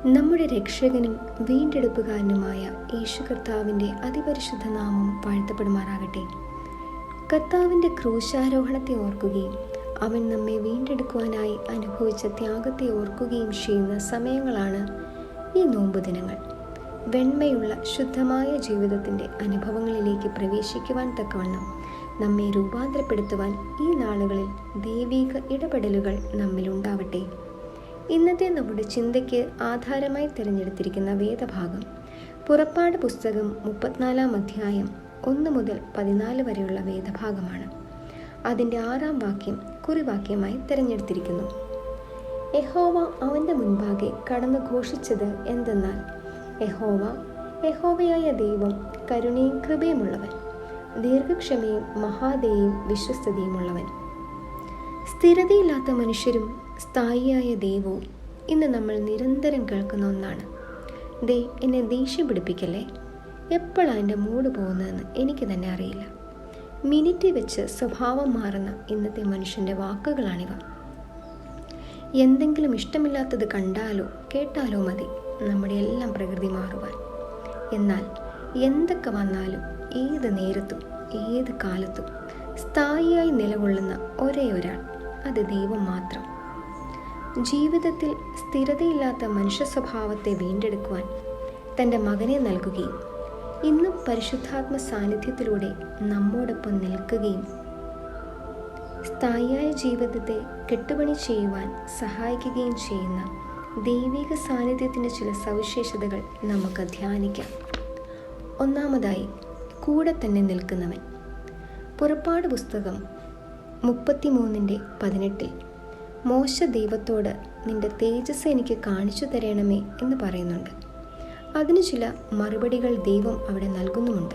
നമ്മുടെ രക്ഷകനും വീണ്ടെടുപ്പുകാരനുമായ യേശു കർത്താവിൻ്റെ അതിപരിശുദ്ധ നാമം വാഴ്ത്തപ്പെടുമാറാകട്ടെ. കർത്താവിൻ്റെ ക്രൂശാരോഹണത്തെ ഓർക്കുകയും അവൻ നമ്മെ വീണ്ടെടുക്കുവാനായി അനുഭവിച്ച ത്യാഗത്തെ ഓർക്കുകയും ചെയ്യുന്ന സമയങ്ങളാണ് ഈ നോമ്പ് ദിനങ്ങൾ. വെണ്മയുള്ള ശുദ്ധമായ ജീവിതത്തിൻ്റെ അനുഭവങ്ങളിലേക്ക് പ്രവേശിക്കുവാൻ തക്കവണ്ണം നമ്മെ രൂപാന്തരപ്പെടുത്തുവാൻ ഈ നാളുകളിൽ ദൈവിക ഇടപെടലുകൾ നമ്മിലുണ്ടാവട്ടെ. ഇന്നത്തെ നമ്മുടെ ചിന്തയ്ക്ക് ആധാരമായി തിരഞ്ഞെടുത്തിരിക്കുന്ന വേദഭാഗം പുറപ്പാട് പുസ്തകം 34-ാം അധ്യായം 1 മുതൽ 14 വരെയുള്ള വേദഭാഗമാണ്. അതിൻ്റെ 6-ാം വാക്യം കുറിവാക്യമായി തിരഞ്ഞെടുത്തിരിക്കുന്നു. യഹോവ അവൻ്റെ മുൻപാകെ കടന്നു ഘോഷിച്ചത് എന്തെന്നാൽ, യഹോവയായ ദൈവം കരുണയും കൃപയുമുള്ളവൻ, ദീർഘക്ഷമയും മഹാദയയും വിശ്വസ്തതയുമുള്ളവൻ. സ്ഥിരതയില്ലാത്ത മനുഷ്യരും സ്ഥായിയായ ദൈവവും ഇന്ന് നമ്മൾ നിരന്തരം കേൾക്കുന്ന ഒന്നാണ്. എന്നെ ദേഷ്യം പിടിപ്പിക്കല്ലേ, എപ്പോഴാണ് എൻ്റെ മൂഡ് പോകുന്നതെന്ന് എനിക്ക് തന്നെ അറിയില്ല. മിനിറ്റ് വെച്ച് സ്വഭാവം മാറുന്ന ഇന്നത്തെ മനുഷ്യൻ്റെ വാക്കുകളാണിവ. എന്തെങ്കിലും ഇഷ്ടമില്ലാത്തത് കണ്ടാലോ കേട്ടാലോ മതി നമ്മുടെ എല്ലാം പ്രകൃതി മാറുവാൻ. എന്നാൽ എന്തൊക്കെ വന്നാലും ഏത് നേരത്തും ഏത് കാലത്തും സ്ഥായിയായി നിലകൊള്ളുന്ന ഒരേ ഒരാൾ, അത് ദൈവം മാത്രം. ജീവിതത്തിൽ സ്ഥിരതയില്ലാത്ത മനുഷ്യ സ്വഭാവത്തെ വീണ്ടെടുക്കുവാൻ തൻ്റെ മകനെ നൽകുകയും ഇന്നും പരിശുദ്ധാത്മ സാന്നിധ്യത്തിലൂടെ നമ്മോടൊപ്പം നിൽക്കുകയും സ്ഥായിയായ ജീവിതത്തെ കെട്ടുപണി ചെയ്യുവാൻ സഹായിക്കുകയും ചെയ്യുന്ന ദൈവിക സാന്നിധ്യത്തിൻ്റെ ചില സവിശേഷതകൾ നമുക്ക് ധ്യാനിക്കാം. ഒന്നാമതായി, കൂടെ തന്നെ നിൽക്കുന്നവൻ. പുറപ്പാട് പുസ്തകം 33:18 മോശ ദൈവത്തോട് നിന്റെ തേജസ് എനിക്ക് കാണിച്ചു തരണമേ എന്ന് പറയുന്നുണ്ട്. അതിന് ചില മറുപടികൾ ദൈവം അവിടെ നൽകുന്നുമുണ്ട്.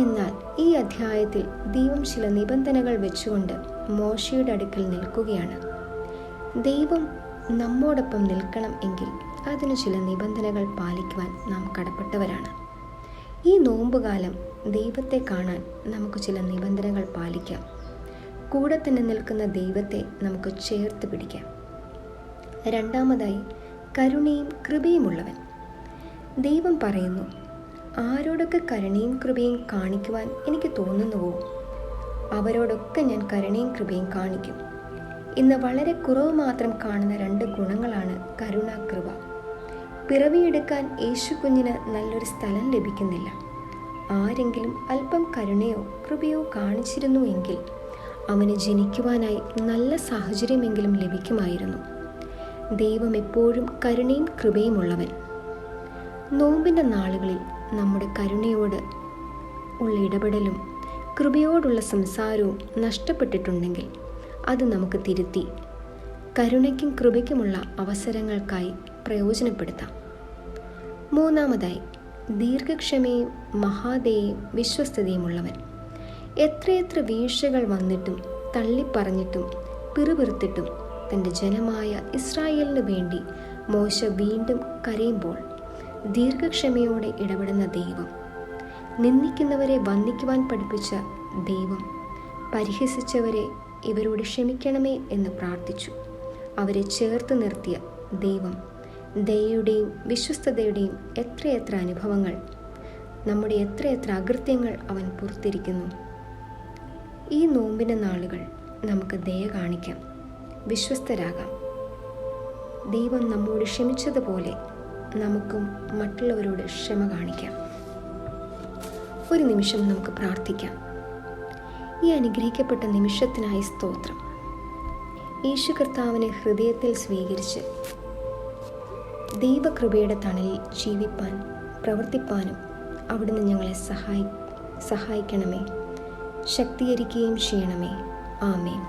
എന്നാൽ ഈ അധ്യായത്തിൽ ദൈവം ചില നിബന്ധനകൾ വെച്ചുകൊണ്ട് മോശയുടെ അടുക്കൽ നിൽക്കുകയാണ്. ദൈവം നമ്മോടൊപ്പം നിൽക്കണം എങ്കിൽ അതിന് ചില നിബന്ധനകൾ പാലിക്കുവാൻ നാം കടപ്പെട്ടവരാണ്. ഈ നോമ്പുകാലം ദൈവത്തെ കാണാൻ നമുക്ക് ചില നിബന്ധനകൾ പാലിക്കാം. കൂടെ തന്നെ നിൽക്കുന്ന ദൈവത്തെ നമുക്ക് ചേർത്ത് പിടിക്കാം. രണ്ടാമതായി, കരുണയും കൃപയുമുള്ളവൻ. ദൈവം പറയുന്നു, ആരോടൊക്കെ കരുണയും കൃപയും കാണിക്കുവാൻ എനിക്ക് തോന്നുന്നുവോ അവരോടൊക്കെ ഞാൻ കരുണയും കൃപയും കാണിക്കും. ഇന്ന് വളരെ കുറവ് മാത്രം കാണുന്ന 2 ഗുണങ്ങളാണ് കരുണ, കൃപ. പിറവിയെടുക്കാൻ യേശു കുഞ്ഞിന് നല്ലൊരു സ്ഥലം ലഭിക്കുന്നില്ല. ആരെങ്കിലും അല്പം കരുണയോ കൃപയോ കാണിച്ചിരുന്നു എങ്കിൽ അവന് ജനിക്കുവാനായി നല്ല സാഹചര്യമെങ്കിലും ലഭിക്കുമായിരുന്നു. ദൈവം എപ്പോഴും കരുണയും കൃപയുമുള്ളവൻ. നോമ്പിൻ്റെ നാളുകളിൽ നമ്മുടെ കരുണയോട് ഉള്ള ഇടപെടലും കൃപയോടുള്ള സംസാരവും നഷ്ടപ്പെട്ടിട്ടുണ്ടെങ്കിൽ അത് നമുക്ക് തിരുത്തി കരുണയ്ക്കും കൃപയ്ക്കുമുള്ള അവസരങ്ങൾക്കായി പ്രയോജനപ്പെടുത്താം. മൂന്നാമതായി, ദീർഘക്ഷമയും മഹാദയയും വിശ്വസ്തതയുമുള്ളവൻ. എത്രയെത്ര വീഴ്ചകൾ വന്നിട്ടും തള്ളിപ്പറഞ്ഞിട്ടും പിറുപിറുത്തിട്ടും തൻ്റെ ജനമായ ഇസ്രായേലിന് വേണ്ടി മോശ വീണ്ടും കരയുമ്പോൾ ദീർഘക്ഷമയോടെ ഇടപെടുന്ന ദൈവം, നിന്ദിക്കുന്നവരെ വന്ദിക്കുവാൻ പഠിപ്പിച്ച ദൈവം, പരിഹസിച്ചവരെ ഇവരോട് ക്ഷമിക്കണമേ എന്ന് പ്രാർത്ഥിച്ചു അവരെ ചേർത്ത് നിർത്തിയ ദൈവം, ദയയുടെയും വിശ്വസ്തതയുടെയും എത്രയെത്ര അനുഭവങ്ങൾ, നമ്മുടെ എത്രയെത്ര അകൃത്യങ്ങൾ അവൻ പുറത്തിരിക്കുന്നു. ഈ നോമ്പിൻ്റെ നാളുകൾ നമുക്ക് ദയ കാണിക്കാം, വിശ്വസ്തരാകാം. ദൈവം നമ്മോട് ക്ഷമിച്ചതുപോലെ നമുക്കും മറ്റുള്ളവരോട് ക്ഷമ കാണിക്കാം. ഒരു നിമിഷം നമുക്ക് പ്രാർത്ഥിക്കാം. ഈ അനുഗ്രഹിക്കപ്പെട്ട നിമിഷത്തിനായി സ്തോത്രം. യേശു കർത്താവിനെ ഹൃദയത്തിൽ സ്വീകരിച്ച് ദൈവകൃപയുടെ തണലിൽ ജീവിപ്പാൻ പ്രവർത്തിപ്പാനും അവിടുന്ന് ഞങ്ങളെ സഹായിക്കണമേ, ശക്തീകരിക്കുകയും ചെയ്യണമേ. ആമേൻ.